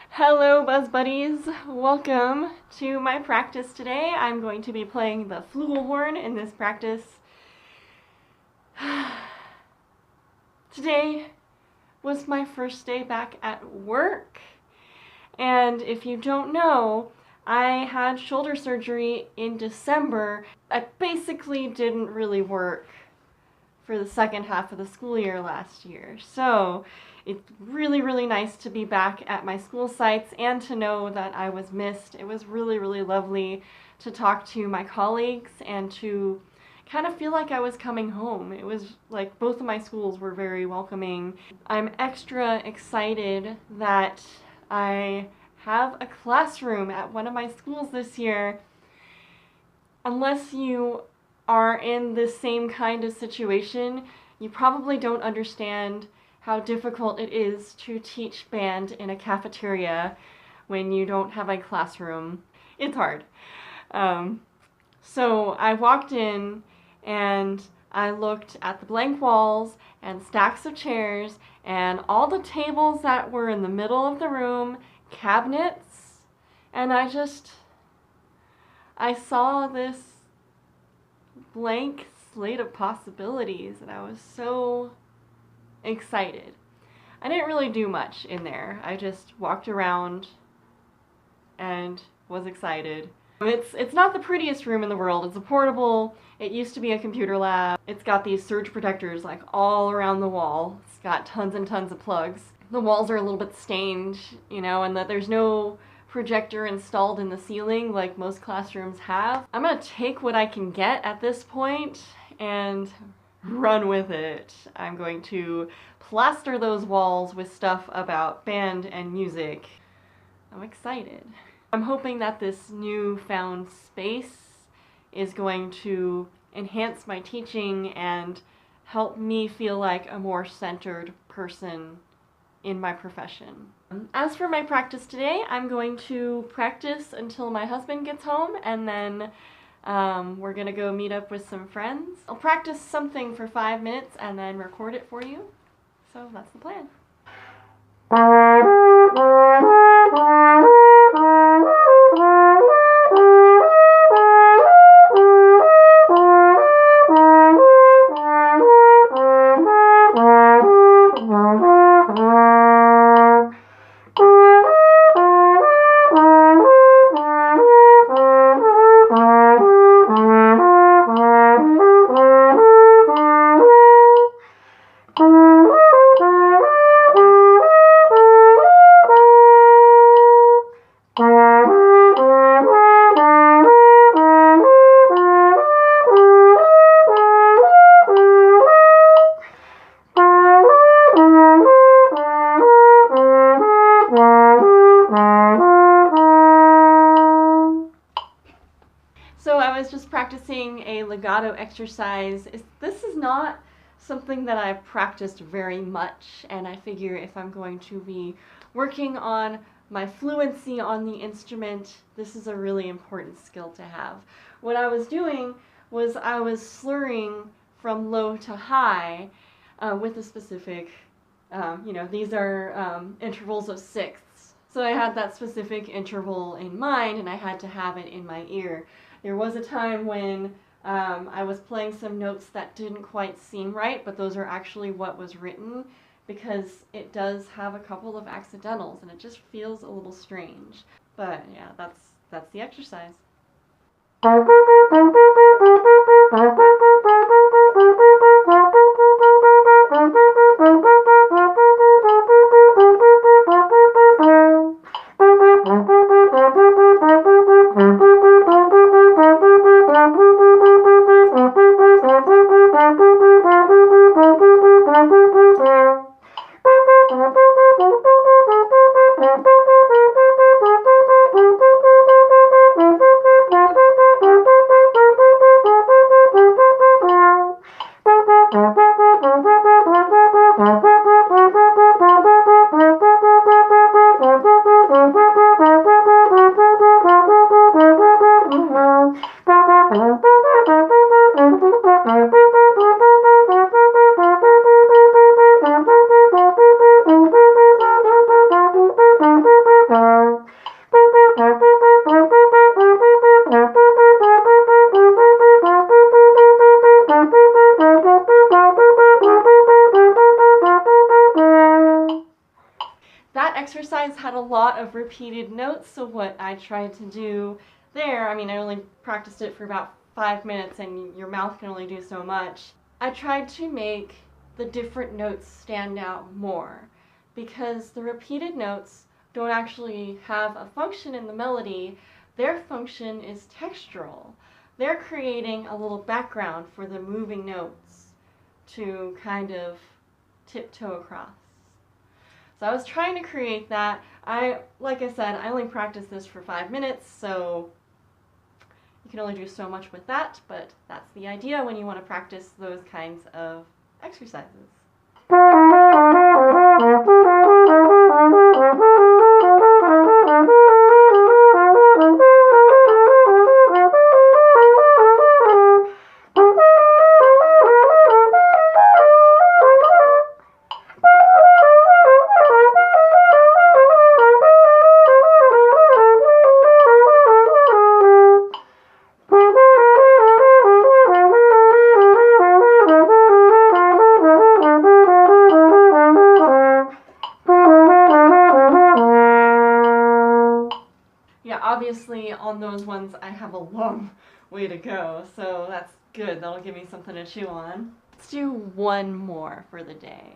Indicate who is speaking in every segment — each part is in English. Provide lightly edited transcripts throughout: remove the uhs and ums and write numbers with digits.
Speaker 1: Hello Buzz Buddies, welcome to my practice today. I'm going to be playing the Flugelhorn in this practice. Today was my first day back at work, and if you don't know, I had shoulder surgery in December. I basically didn't really work for the second half of the school year last year, so it's really nice to be back at my school sites and to know that I was missed. It was really lovely to talk to my colleagues and to kind of feel like I was coming home. It was like both of my schools were very welcoming. I'm extra excited that I have a classroom at one of my schools this year. Unless you are in the same kind of situation, you probably don't understand how difficult it is to teach band in a cafeteria when you don't have a classroom. It's hard. So I walked in and I looked at the blank walls and stacks of chairs and all the tables that were in the middle of the room, cabinets, and I saw this blank slate of possibilities and I was so excited. I didn't really do much in there. I just walked around and was excited. It's not the prettiest room in the world. It's a portable. It used to be a computer lab. It's got these surge protectors like all around the wall. It's got tons and tons of plugs. The walls are a little bit stained, you know, and that there's no projector installed in the ceiling like most classrooms have. I'm gonna take what I can get at this point and run with it. I'm going to plaster those walls with stuff about band and music. I'm excited. I'm hoping that this newfound space is going to enhance my teaching and help me feel like a more centered person in my profession. As for my practice today, I'm going to practice until my husband gets home, and then we're gonna go meet up with some friends. I'll practice something for 5 minutes and then record it for you. So that's the plan. So I was just practicing a legato exercise. This is not something that I've practiced very much, and I figure if I'm going to be working on my fluency on the instrument, this is a really important skill to have. What I was doing was I was slurring from low to high with a specific, these are intervals of sixths. So I had that specific interval in mind and I had to have it in my ear. There was a time when I was playing some notes that didn't quite seem right, but those are actually what was written, because it does have a couple of accidentals and it just feels a little strange. But yeah, that's the exercise. That exercise had a lot of repeated notes, so what I tried to do there, I mean, I only practiced it for about 5 minutes and your mouth can only do so much. I tried to make the different notes stand out more because the repeated notes don't actually have a function in the melody. Their function is textural. They're creating a little background for the moving notes to kind of tiptoe across. So I was trying to create that. Like I said, I only practiced this for 5 minutes, so you can only do so much with that, but that's the idea when you want to practice those kinds of exercises. Obviously, on those ones, I have a long way to go, so that's good. That'll give me something to chew on. Let's do one more for the day.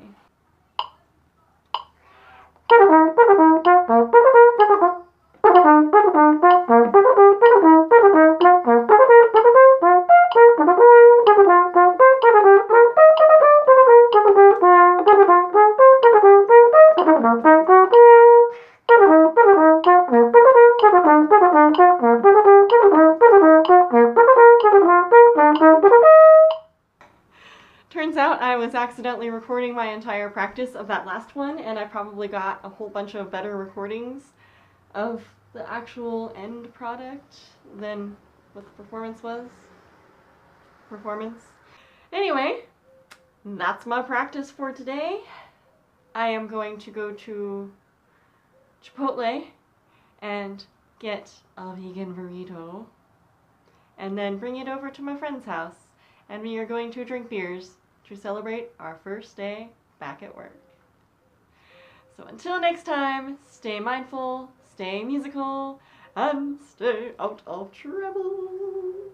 Speaker 1: Turns out I was accidentally recording my entire practice of that last one, and I probably got a whole bunch of better recordings of the actual end product than what the performance was. Anyway, that's my practice for today. I am going to go to Chipotle and get a vegan burrito and then bring it over to my friend's house, and we are going to drink beers to celebrate our first day back at work. So until next time, stay mindful, stay musical, and stay out of trouble.